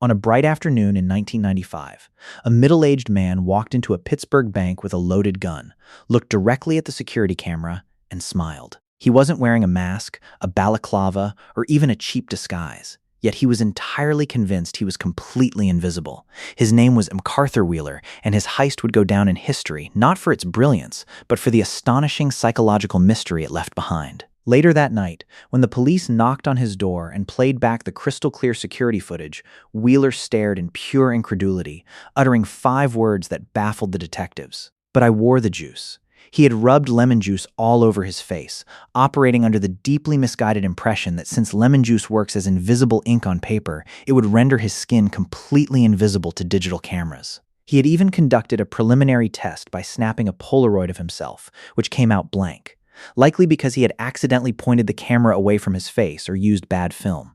On a bright afternoon in 1995, a middle-aged man walked into a Pittsburgh bank with a loaded gun, looked directly at the security camera, and smiled. He wasn't wearing a mask, a balaclava, or even a cheap disguise, yet he was entirely convinced he was completely invisible. His name was McArthur Wheeler, and his heist would go down in history not for its brilliance, but for the astonishing psychological mystery it left behind. Later that night, when the police knocked on his door and played back the crystal-clear security footage, Wheeler stared in pure incredulity, uttering 5 words that baffled the detectives. "But I wore the juice." He had rubbed lemon juice all over his face, operating under the deeply misguided impression that since lemon juice works as invisible ink on paper, it would render his skin completely invisible to digital cameras. He had even conducted a preliminary test by snapping a Polaroid of himself, which came out blank, likely because he had accidentally pointed the camera away from his face or used bad film.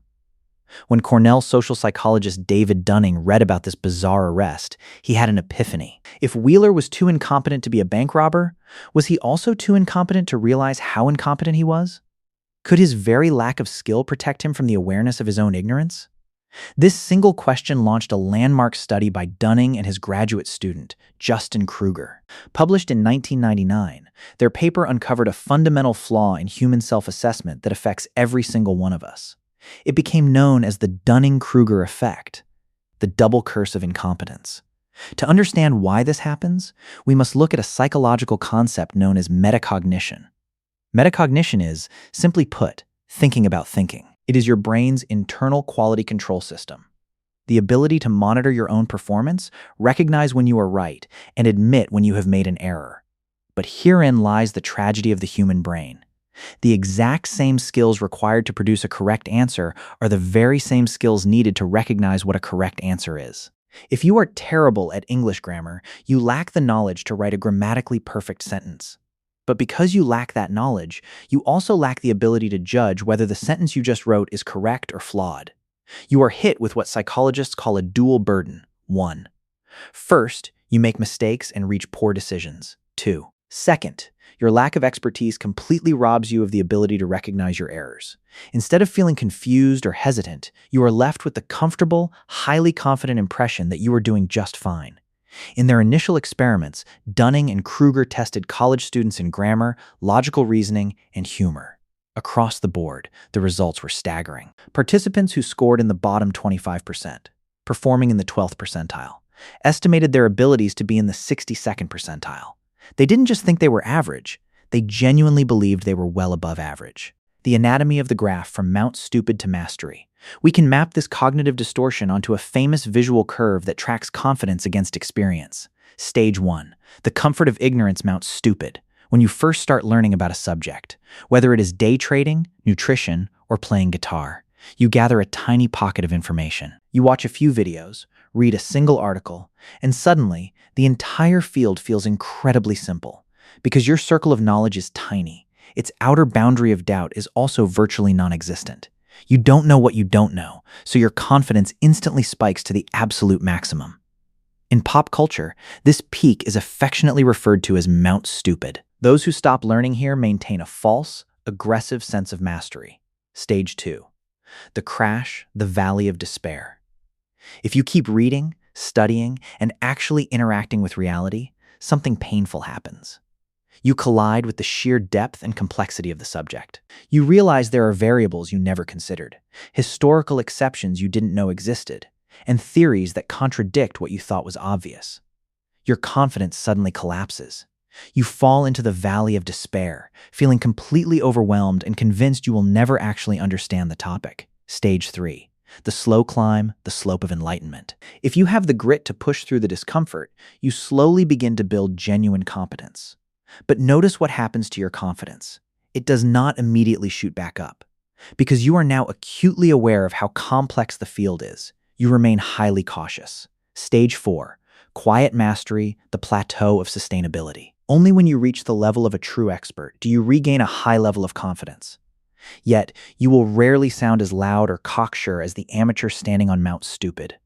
When Cornell social psychologist David Dunning read about this bizarre arrest, he had an epiphany. If Wheeler was too incompetent to be a bank robber, was he also too incompetent to realize how incompetent he was? Could his very lack of skill protect him from the awareness of his own ignorance? This single question launched a landmark study by Dunning and his graduate student, Dunning-Kruger. Published in 1999, their paper uncovered a fundamental flaw in human self-assessment that affects every single one of us. It became known as the Dunning-Kruger Effect, the double curse of incompetence. To understand why this happens, we must look at a psychological concept known as metacognition. Metacognition is, simply put, thinking about thinking. It is your brain's internal quality control system. The ability to monitor your own performance, recognize when you are right, and admit when you have made an error. But herein lies the tragedy of the human brain. The exact same skills required to produce a correct answer are the very same skills needed to recognize what a correct answer is. If you are terrible at English grammar, you lack the knowledge to write a grammatically perfect sentence. But because you lack that knowledge, you also lack the ability to judge whether the sentence you just wrote is correct or flawed. You are hit with what psychologists call a dual burden. 1. First, you make mistakes and reach poor decisions. 2. Second, your lack of expertise completely robs you of the ability to recognize your errors. Instead of feeling confused or hesitant, you are left with the comfortable, highly confident impression that you are doing just fine. In their initial experiments, Dunning and Kruger tested college students in grammar, logical reasoning, and humor. Across the board, the results were staggering. Participants who scored in the bottom 25%, performing in the 12th percentile, estimated their abilities to be in the 62nd percentile. They didn't just think they were average, they genuinely believed they were well above average. The anatomy of the graph from Mount Stupid to Mastery. We can map this cognitive distortion onto a famous visual curve that tracks confidence against experience. Stage 1. The comfort of ignorance Mount Stupid. When you first start learning about a subject, whether it is day trading, nutrition, or playing guitar, you gather a tiny pocket of information. You watch a few videos, read a single article, and suddenly, the entire field feels incredibly simple. Because your circle of knowledge is tiny, its outer boundary of doubt is also virtually non-existent. You don't know what you don't know, so your confidence instantly spikes to the absolute maximum. In pop culture, this peak is affectionately referred to as Mount Stupid. Those who stop learning here maintain a false, aggressive sense of mastery. Stage 2. The crash, the valley of despair. If you keep reading, studying, and actually interacting with reality, something painful happens. You collide with the sheer depth and complexity of the subject. You realize there are variables you never considered, historical exceptions you didn't know existed, and theories that contradict what you thought was obvious. Your confidence suddenly collapses. You fall into the valley of despair, feeling completely overwhelmed and convinced you will never actually understand the topic. Stage 3. The slow climb, the slope of enlightenment. If you have the grit to push through the discomfort, you slowly begin to build genuine competence. But notice what happens to your confidence. It does not immediately shoot back up. Because you are now acutely aware of how complex the field is, you remain highly cautious. Stage 4. Quiet mastery, the plateau of sustainability. Only when you reach the level of a true expert do you regain a high level of confidence. Yet, you will rarely sound as loud or cocksure as the amateur standing on Mount Stupid.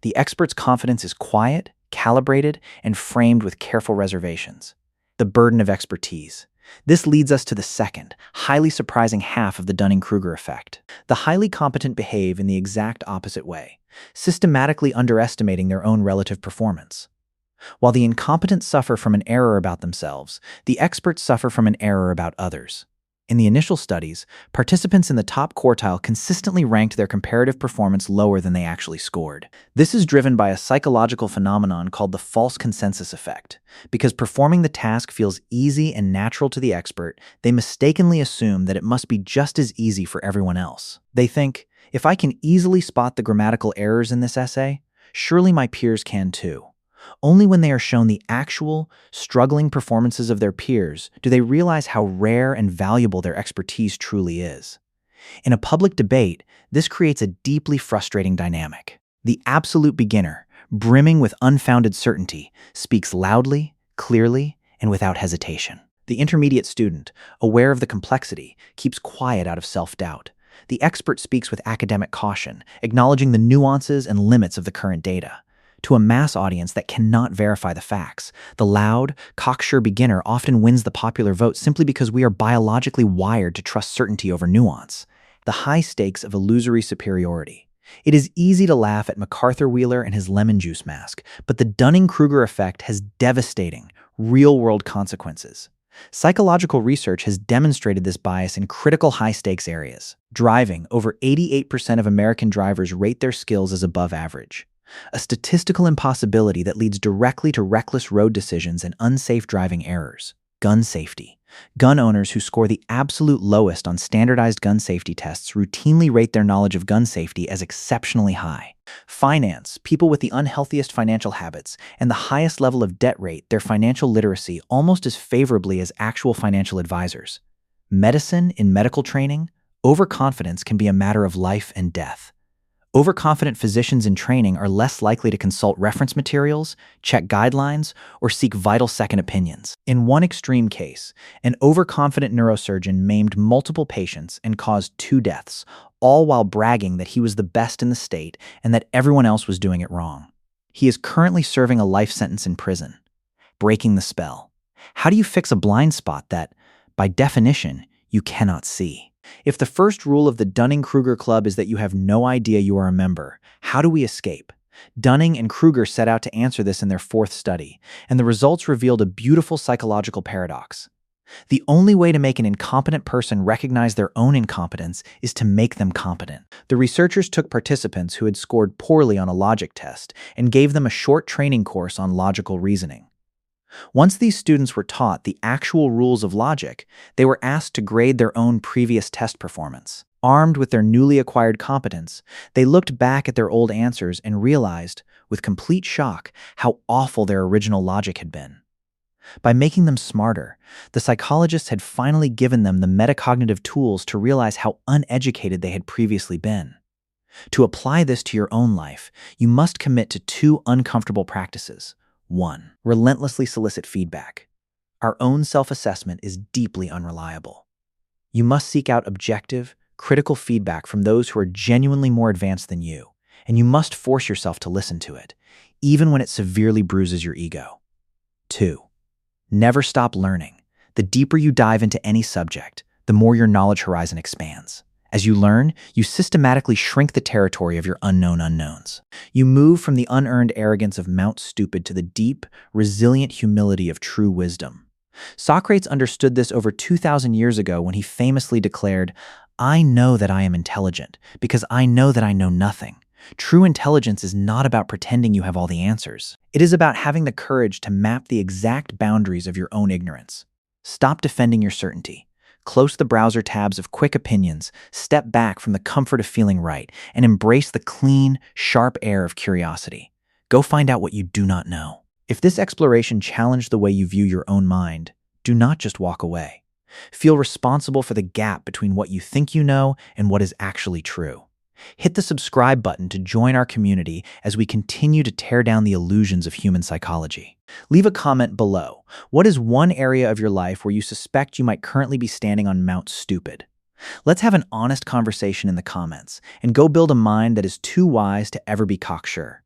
The expert's confidence is quiet, calibrated, and framed with careful reservations. The burden of expertise. This leads us to the second, highly surprising half of the Dunning-Kruger effect. The highly competent behave in the exact opposite way, systematically underestimating their own relative performance. While the incompetent suffer from an error about themselves, the experts suffer from an error about others. In the initial studies, participants in the top quartile consistently ranked their comparative performance lower than they actually scored. This is driven by a psychological phenomenon called the false consensus effect. Because performing the task feels easy and natural to the expert, they mistakenly assume that it must be just as easy for everyone else. They think, if I can easily spot the grammatical errors in this essay, surely my peers can too. Only when they are shown the actual, struggling performances of their peers do they realize how rare and valuable their expertise truly is. In a public debate, this creates a deeply frustrating dynamic. The absolute beginner, brimming with unfounded certainty, speaks loudly, clearly, and without hesitation. The intermediate student, aware of the complexity, keeps quiet out of self-doubt. The expert speaks with academic caution, acknowledging the nuances and limits of the current data. To a mass audience that cannot verify the facts, the loud, cocksure beginner often wins the popular vote simply because we are biologically wired to trust certainty over nuance. The high stakes of illusory superiority. It is easy to laugh at McArthur Wheeler and his lemon juice mask, but the Dunning-Kruger effect has devastating, real-world consequences. Psychological research has demonstrated this bias in critical high-stakes areas. Driving, over 88% of American drivers rate their skills as above average. A statistical impossibility that leads directly to reckless road decisions and unsafe driving errors. Gun safety. Gun owners who score the absolute lowest on standardized gun safety tests routinely rate their knowledge of gun safety as exceptionally high. Finance. People with the unhealthiest financial habits and the highest level of debt rate their financial literacy almost as favorably as actual financial advisors. Medicine. In medical training, overconfidence can be a matter of life and death. Overconfident physicians in training are less likely to consult reference materials, check guidelines, or seek vital second opinions. In one extreme case, an overconfident neurosurgeon maimed multiple patients and caused 2 deaths, all while bragging that he was the best in the state and that everyone else was doing it wrong. He is currently serving a life sentence in prison. Breaking the spell. How do you fix a blind spot that, by definition, you cannot see? If the first rule of the Dunning-Kruger Club is that you have no idea you are a member, how do we escape? Dunning and Kruger set out to answer this in their 4th study, and the results revealed a beautiful psychological paradox. The only way to make an incompetent person recognize their own incompetence is to make them competent. The researchers took participants who had scored poorly on a logic test and gave them a short training course on logical reasoning. Once these students were taught the actual rules of logic, they were asked to grade their own previous test performance. Armed with their newly acquired competence, they looked back at their old answers and realized, with complete shock, how awful their original logic had been. By making them smarter, the psychologists had finally given them the metacognitive tools to realize how uneducated they had previously been. To apply this to your own life, you must commit to 2 uncomfortable practices. 1. Relentlessly solicit feedback. Our own self-assessment is deeply unreliable. You must seek out objective, critical feedback from those who are genuinely more advanced than you, and you must force yourself to listen to it, even when it severely bruises your ego. 2. Never stop learning. The deeper you dive into any subject, the more your knowledge horizon expands. As you learn, you systematically shrink the territory of your unknown unknowns. You move from the unearned arrogance of Mount Stupid to the deep, resilient humility of true wisdom. Socrates understood this over 2,000 years ago when he famously declared, "I know that I am intelligent, because I know that I know nothing." True intelligence is not about pretending you have all the answers. It is about having the courage to map the exact boundaries of your own ignorance. Stop defending your certainty. Close the browser tabs of quick opinions, step back from the comfort of feeling right, and embrace the clean, sharp air of curiosity. Go find out what you do not know. If this exploration challenged the way you view your own mind, do not just walk away. Feel responsible for the gap between what you think you know and what is actually true. Hit the subscribe button to join our community as we continue to tear down the illusions of human psychology. Leave a comment below. What is one area of your life where you suspect you might currently be standing on Mount Stupid? Let's have an honest conversation in the comments and go build a mind that is too wise to ever be cocksure.